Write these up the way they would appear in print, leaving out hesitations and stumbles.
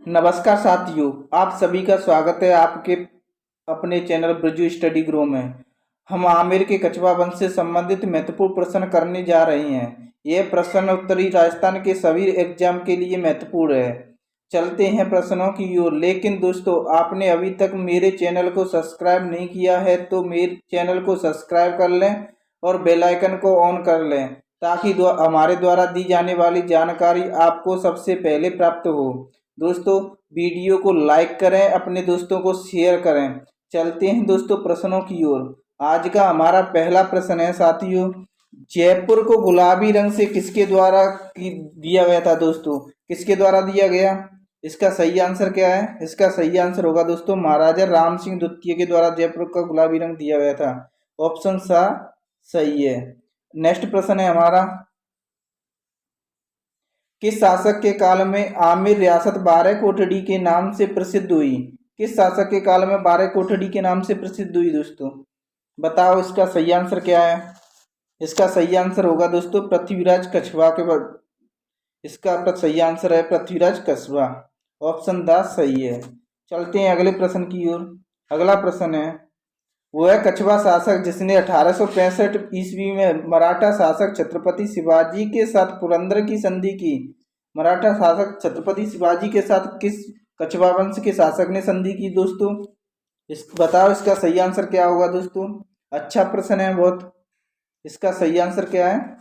नमस्कार साथियों, आप सभी का स्वागत है आपके अपने चैनल ब्रजू स्टडी ग्रो में। हम आमेर के कछवा वंश से संबंधित महत्वपूर्ण प्रश्न करने जा रहे हैं। यह प्रश्न उत्तरी राजस्थान के सभी एग्जाम के लिए महत्वपूर्ण है। चलते हैं प्रश्नों की ओर। लेकिन दोस्तों, आपने अभी तक मेरे चैनल को सब्सक्राइब नहीं किया है तो मेरे चैनल को सब्सक्राइब कर लें और बेल आइकन को ऑन कर लें, ताकि हमारे द्वारा दी जाने वाली जानकारी आपको सबसे पहले प्राप्त हो। दोस्तों, वीडियो को लाइक करें, अपने दोस्तों को शेयर करें। चलते हैं दोस्तों प्रश्नों की ओर। आज का हमारा पहला प्रश्न है साथियों, जयपुर को गुलाबी रंग से किसके द्वारा दिया गया था? दोस्तों, किसके द्वारा दिया गया? इसका सही आंसर क्या है? इसका सही आंसर होगा दोस्तों महाराजा राम सिंह द्वितीय के द्वारा जयपुर का गुलाबी रंग दिया गया था। ऑप्शन सा सही है। नेक्स्ट प्रश्न है हमारा, किस शासक के काल में आमेर रियासत बारह कोठड़ी के नाम से प्रसिद्ध हुई? किस शासक के काल में बारह कोठड़ी के नाम से प्रसिद्ध हुई दोस्तों? बताओ इसका सही आंसर क्या है? इसका सही आंसर होगा दोस्तों पृथ्वीराज कछवा के बाद। इसका सही आंसर है पृथ्वीराज कछवा। ऑप्शन द सही है। चलते हैं अगले प्रश्न की ओर। अगला प्रश्न है, वह कछवा शासक जिसने 1865 ईस्वी में मराठा शासक छत्रपति शिवाजी के साथ पुरंदर की संधि की। मराठा शासक छत्रपति शिवाजी के साथ किस कछवा वंश के शासक ने संधि की दोस्तों? बताओ इसका सही आंसर क्या होगा दोस्तों? अच्छा प्रश्न है बहुत। इसका सही आंसर क्या है?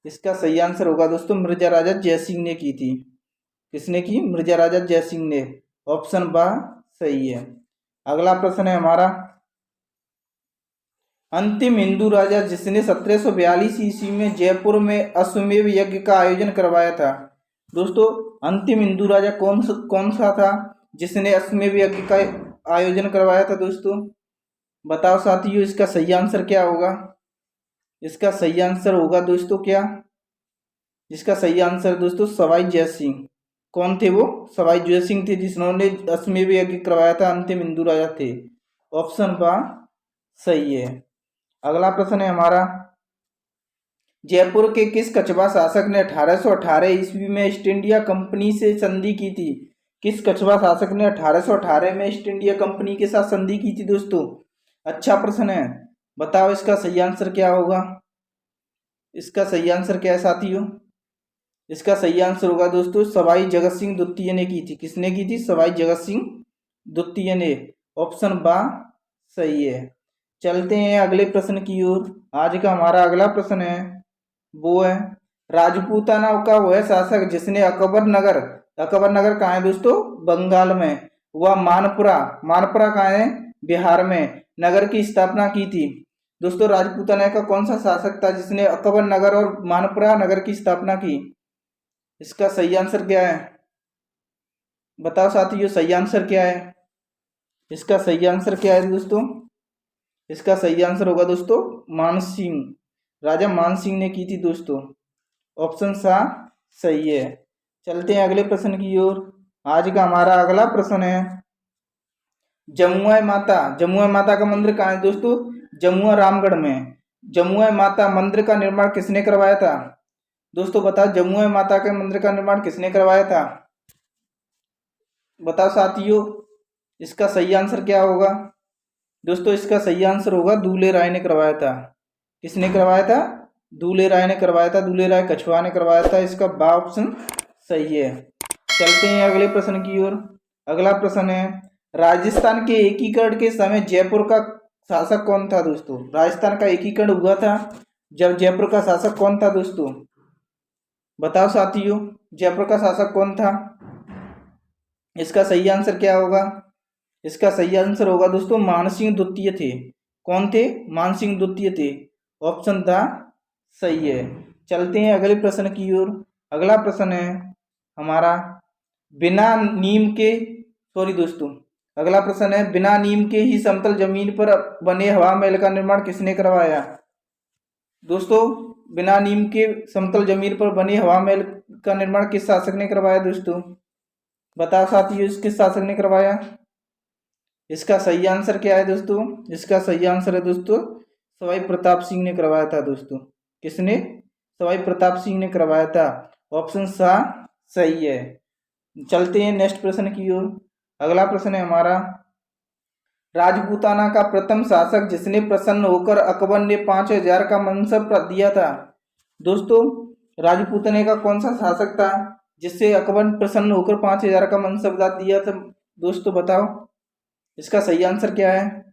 इसका सही आंसर होगा दोस्तों मिर्जा राजा जयसिंह ने की थी। किसने की? मिर्जा राजा जयसिंह ने। ऑप्शन बा सही है। अगला प्रश्न है हमारा, अंतिम हिंदू राजा जिसने 1742 ईस्वी में जयपुर में अश्वमेध यज्ञ का आयोजन करवाया था। दोस्तों, अंतिम हिंदू राजा कौन सा था जिसने अश्वमेध यज्ञ का आयोजन करवाया था दोस्तों? बताओ साथियों इसका सही आंसर क्या होगा? इसका सही आंसर होगा दोस्तों क्या? इसका सही आंसर दोस्तों सवाई जयसिंह। कौन थे वो? सवाई जयसिंह थे जिन्होंने अश्वमेध यज्ञ करवाया था, अंतिम हिंदू राजा थे। ऑप्शन बा सही है। अगला प्रश्न है हमारा, जयपुर के किस कछवा शासक ने 1818 ईस्वी में ईस्ट इंडिया कंपनी से संधि की थी? किस कछवा शासक ने 1818 में ईस्ट इंडिया कंपनी के साथ संधि की थी दोस्तों? अच्छा प्रश्न है। बताओ इसका सही आंसर क्या होगा? इसका सही आंसर क्या है साथियों? इसका सही आंसर होगा दोस्तों सवाई जगत सिंह द्वितीय ने की थी। किसने की थी? सवाई जगत सिंह द्वितीय ने। ऑप्शन बा सही है। चलते हैं अगले प्रश्न की ओर। आज का हमारा अगला प्रश्न है, वो है राजपूताना का वह शासक जिसने अकबर नगर कहाँ है दोस्तों? बंगाल में। वह मानपुरा कहाँ है? बिहार में। नगर की स्थापना की थी। दोस्तों, राजपूताना का कौन सा शासक था जिसने अकबर नगर और मानपुरा नगर की स्थापना की? इसका सही आंसर क्या है? बताओ साथियों सही आंसर क्या है? इसका सही आंसर क्या है दोस्तों? इसका सही आंसर होगा दोस्तों मानसिंह। राजा मानसिंह ने की थी दोस्तों। ऑप्शन सा सही है। चलते हैं अगले प्रश्न की ओर। आज का हमारा अगला प्रश्न है, जमुआ माता का मंदिर कहाँ है दोस्तों? जमुआ रामगढ़ में। जमुआ माता मंदिर का निर्माण किसने करवाया था? दोस्तों बताओ जमुआ माता के मंदिर का निर्माण किसने करवाया था? बताओ साथियों इसका सही आंसर क्या होगा? दोस्तों इसका सही आंसर होगा दूल्हे राय ने करवाया था। किसने करवाया था? दूल्हे राय ने करवाया था। दूल्हे राय कछवा ने करवाया था। इसका बा ऑप्शन सही है। चलते हैं अगले प्रश्न की ओर। अगला प्रश्न है, राजस्थान के एकीकरण के समय जयपुर का शासक कौन था दोस्तों? राजस्थान का एकीकरण हुआ था जब जयपुर का शासक कौन था दोस्तों? बताओ साथियों जयपुर का शासक कौन था? इसका सही आंसर क्या होगा? इसका सही आंसर होगा दोस्तों मानसिंह द्वितीय थे। कौन थे? मानसिंह द्वितीय थे। ऑप्शन था सही है। चलते हैं अगले प्रश्न की ओर। अगला प्रश्न है हमारा, बिना नीम के दोस्तों अगला प्रश्न है, बिना नीम के ही समतल जमीन पर बने हवा महल का निर्माण किसने करवाया? दोस्तों बिना नीम के समतल जमीन पर बने हवा महल का निर्माण किस शासक ने करवाया दोस्तों? बताओ साथियों किस शासक ने करवाया? इसका सही आंसर क्या है दोस्तों? इसका सही आंसर है दोस्तों सवाई प्रताप सिंह ने करवाया था दोस्तों। किसने? सवाई प्रताप सिंह ने करवाया था। ऑप्शन सा सही है। चलते हैं नेक्स्ट प्रश्न की ओर। अगला प्रश्न है हमारा, राजपूताना का प्रथम शासक जिसने प्रसन्न होकर अकबर ने 5,000 का मनसब दिया था। दोस्तों, राजपूताना का कौन सा शासक था जिससे अकबर प्रसन्न होकर 5,000 का मनसब दिया था? दोस्तों बताओ, इसका सही आंसर क्या है?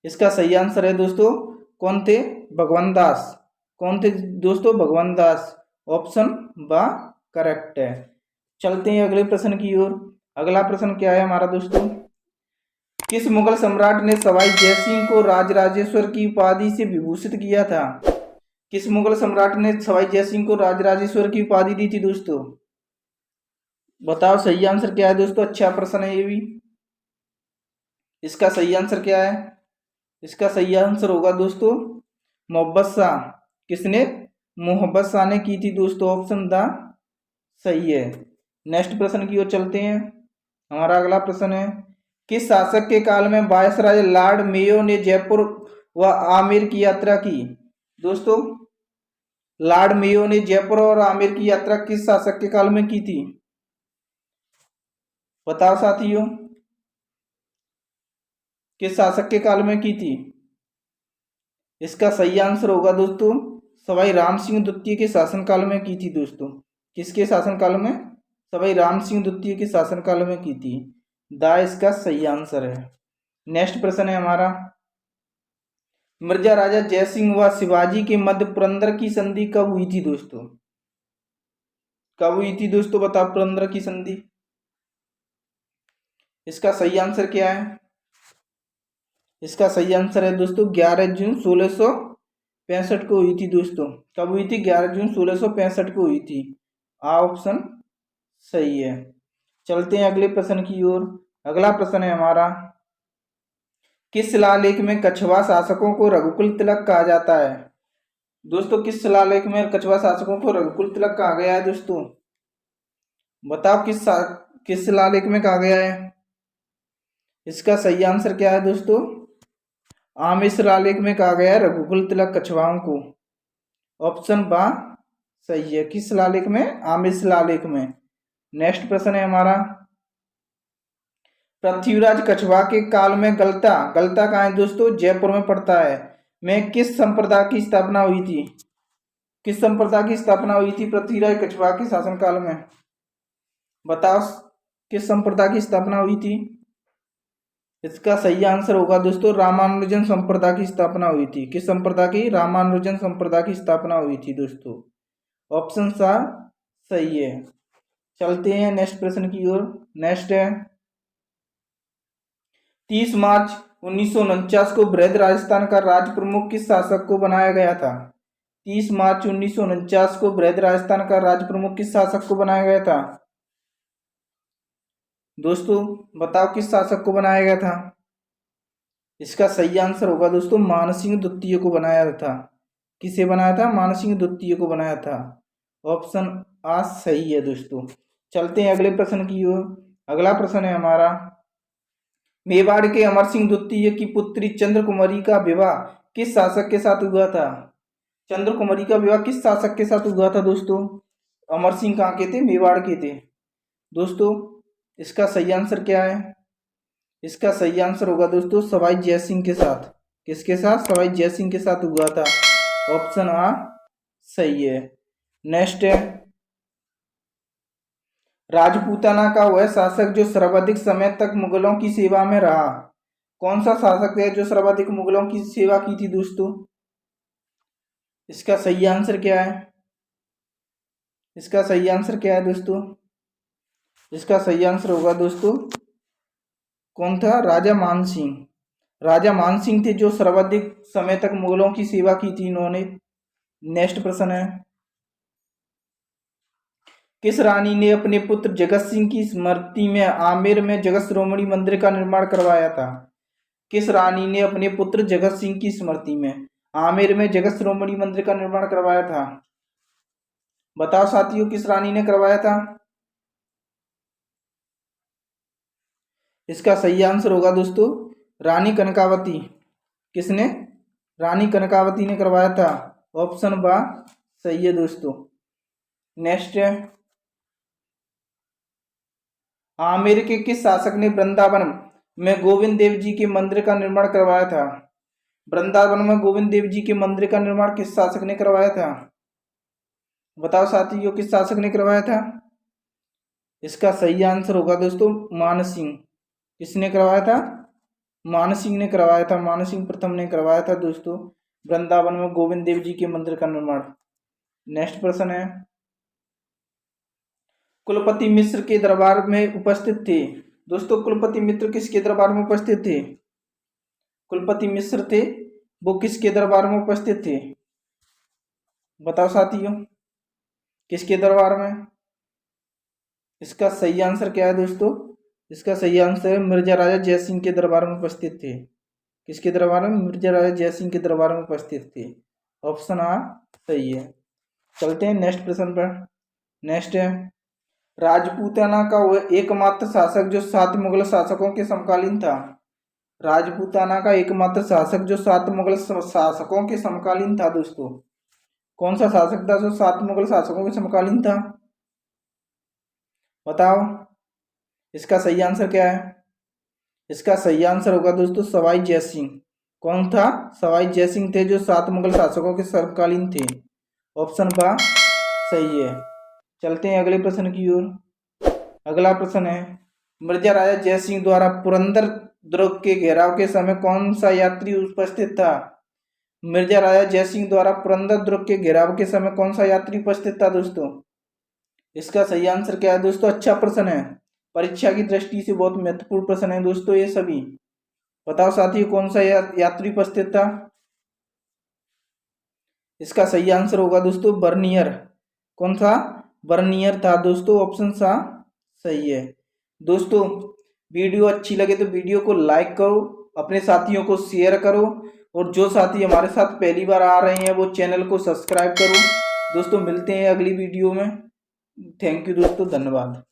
इसका सही आंसर है दोस्तों, कौन थे? भगवंत दास। कौन थे दोस्तों? भगवंत दास। ऑप्शन बा करेक्ट है। चलते हैं अगले प्रश्न की ओर। अगला प्रश्न क्या है हमारा दोस्तों, किस मुगल सम्राट ने सवाई जयसिंह को राजराजेश्वर की उपाधि से विभूषित किया था? किस मुगल सम्राट ने सवाई जयसिंह को राजराजेश्वर की उपाधि दी थी दोस्तों? बताओ सही आंसर क्या है दोस्तों? अच्छा प्रश्न है ये भी। इसका सही आंसर क्या है? इसका सही आंसर होगा दोस्तों मोहब्बत शाह। किसने? मोहब्बत शाह ने की थी दोस्तों। ऑप्शन द सही है। नेक्स्ट प्रश्न की ओर चलते हैं। हमारा अगला प्रश्न है, किस शासक के काल में वायसराय लॉर्ड मेयो ने जयपुर व आमेर की यात्रा की? दोस्तों, लॉर्ड मेयो ने जयपुर और आमेर की यात्रा किस शासक के काल में की थी? बताओ साथियों, किस शासक के काल में की थी? इसका सही आंसर होगा दोस्तों सवाई राम सिंह द्वितीय के शासनकाल में की थी दोस्तों। किसके शासनकाल में? सवाई राम सिंह द्वितीय के शासनकाल में की थी। दा इसका सही आंसर है। नेक्स्ट प्रश्न है हमारा, मिर्जा राजा जयसिंह व शिवाजी के मध्य पुरंदर की संधि कब हुई थी दोस्तों? कब हुई थी दोस्तों? बताओ पुरंदर की संधि। इसका सही आंसर क्या है? इसका सही आंसर है दोस्तों 11 जून 1665 को हुई थी दोस्तों। कब हुई थी? 11 जून 1665 को हुई थी। ऑप्शन सही है। चलते हैं अगले प्रश्न की ओर। अगला प्रश्न है हमारा, किस शिलालेख में कछवा शासकों को रघुकुल तिलक कहा जाता है? दोस्तों, किस शिलालेख में कछवा शासकों को रघुकुल तिलक कहा गया है दोस्तों? बताओ किस शिलालेख में कहा गया है? इसका सही आंसर क्या है दोस्तों? आमेर शिलालेख में कहा गया है रघुकुल तिलक कछवाओं को। ऑप्शन बा सही है। किस शिलालेख में? आमेर शिलालेख में। नेक्स्ट प्रश्न है हमारा, पृथ्वीराज कछवा के काल में गलता कहाँ है दोस्तों? जयपुर में पड़ता है। में किस संप्रदाय की स्थापना हुई थी? किस संप्रदाय की स्थापना हुई थी पृथ्वीराज कछवा के शासनकाल में? बताओ किस संप्रदाय की स्थापना हुई थी? इसका सही आंसर होगा दोस्तों रामानुजन संप्रदाय की स्थापना हुई थी। किस संप्रदाय की? रामानुजन संप्रदाय की स्थापना हुई थी दोस्तों। ऑप्शन सा सही है। चलते हैं नेक्स्ट प्रश्न की ओर। नेक्स्ट है, 30 मार्च 1949 को बृहद राजस्थान का राज प्रमुख किस शासक को बनाया गया था? 30 मार्च 1949 को बृहद राजस्थान का राज प्रमुख किस शासक को बनाया गया था? दोस्तों बताओ किस शासक को बनाया गया था? इसका सही आंसर होगा दोस्तों मानसिंह द्वितीय को बनाया था। किसे बनाया था? मानसिंह द्वितीय को बनाया था। ऑप्शन आ सही है दोस्तों। चलते हैं अगले प्रश्न की ओर। अगला प्रश्न है हमारा, मेवाड़ के अमर सिंह द्वितीय की पुत्री चंद्रकुमारी का विवाह किस शासक के साथ हुआ था? चंद्रकुमारी का विवाह किस शासक के साथ हुआ था दोस्तों? अमर सिंह कहाँ के थे? मेवाड़ के थे दोस्तों। इसका सही आंसर क्या है? इसका सही आंसर होगा दोस्तों सवाई जयसिंह के साथ। किसके साथ? सवाई जयसिंह के साथ हुआ था। ऑप्शन आ सही है। नेक्स्ट है, राजपूताना का वह शासक जो सर्वाधिक समय तक मुगलों की सेवा में रहा। कौन सा शासक है जो सर्वाधिक मुगलों की सेवा की थी दोस्तों? इसका सही आंसर क्या है? इसका सही आंसर क्या है दोस्तों? इसका सही आंसर होगा दोस्तों कौन था? राजा मानसिंह। राजा मानसिंह थे जो सर्वाधिक समय तक मुगलों की सेवा की थी इन्होंने। नेक्स्ट प्रश्न है, किस रानी ने अपने पुत्र जगत सिंह की स्मृति में आमेर में जगत शिरोमणि मंदिर का निर्माण करवाया था? किस रानी ने अपने पुत्र जगत सिंह की स्मृति में आमेर में जगत शिरोमणि मंदिर का निर्माण करवाया था? बताओ साथियों किस रानी ने करवाया था? इसका सही आंसर होगा दोस्तों रानी कनकावती। किसने? रानी कनकावती ने करवाया था। ऑप्शन बा सही है दोस्तों। नेक्स्ट है, आमेर के किस शासक ने वृंदावन में गोविंद देव जी के मंदिर का निर्माण करवाया था? वृंदावन में गोविंद देव जी के मंदिर का निर्माण किस शासक ने करवाया था? बताओ साथियों, किस शासक ने करवाया था? इसका सही आंसर होगा दोस्तों मान सिंह। किसने करवाया था? मान सिंह ने करवाया था। मान सिंह प्रथम ने करवाया था दोस्तों वृंदावन में गोविंद देव जी के मंदिर का निर्माण। नेक्स्ट प्रश्न है, कुलपति मिश्र के दरबार में उपस्थित थे। दोस्तों कुलपति मिश्र किसके दरबार में उपस्थित थे? कुलपति मिश्र थे वो किसके दरबार में उपस्थित थे? बताओ साथियों, किसके दरबार में? इसका सही आंसर क्या है दोस्तों? इसका सही आंसर है मिर्जा राजा जयसिंह के दरबार में उपस्थित थे। किसके दरबार में? मिर्जा राजा जयसिंह के दरबार में उपस्थित थे। ऑप्शन आ सही है। चलते हैं नेक्स्ट प्रश्न पर। नेक्स्ट है, राजपूताना का वह एकमात्र शासक जो 7 मुगल शासकों के समकालीन था। राजपूताना का एकमात्र शासक जो 7 मुगल शासकों के समकालीन था दोस्तों, कौन सा शासक था जो 7 मुगल शासकों के समकालीन था? बताओ, इसका सही आंसर क्या है? इसका सही आंसर होगा दोस्तों सवाई जयसिंह। कौन था? सवाई जयसिंह थे जो 7 मुगल शासकों के समकालीन थे। ऑप्शन बा सही है। चलते हैं अगले प्रश्न की ओर। अगला प्रश्न है, मिर्जा राजा जयसिंह द्वारा पुरंदर दुर्ग के घेराव के समय कौन सा यात्री उपस्थित था? मिर्जा राजा जयसिंह द्वारा पुरंदर दुर्ग के घेराव के समय कौन सा यात्री उपस्थित था दोस्तों? इसका सही आंसर क्या है दोस्तों? अच्छा प्रश्न है, परीक्षा की दृष्टि से बहुत महत्वपूर्ण प्रश्न है दोस्तों ये सभी। बताओ साथियों, कौन सा यात्री उपस्थित था? इसका सही आंसर होगा दोस्तों बर्नियर। कौन सा? बर्नियर था दोस्तों। ऑप्शन सा सही है। दोस्तों वीडियो अच्छी लगे तो वीडियो को लाइक करो, अपने साथियों को शेयर करो, और जो साथी हमारे साथ पहली बार आ रहे हैं वो चैनल को सब्सक्राइब करो। दोस्तों मिलते हैं अगली वीडियो में। थैंक यू दोस्तों, धन्यवाद।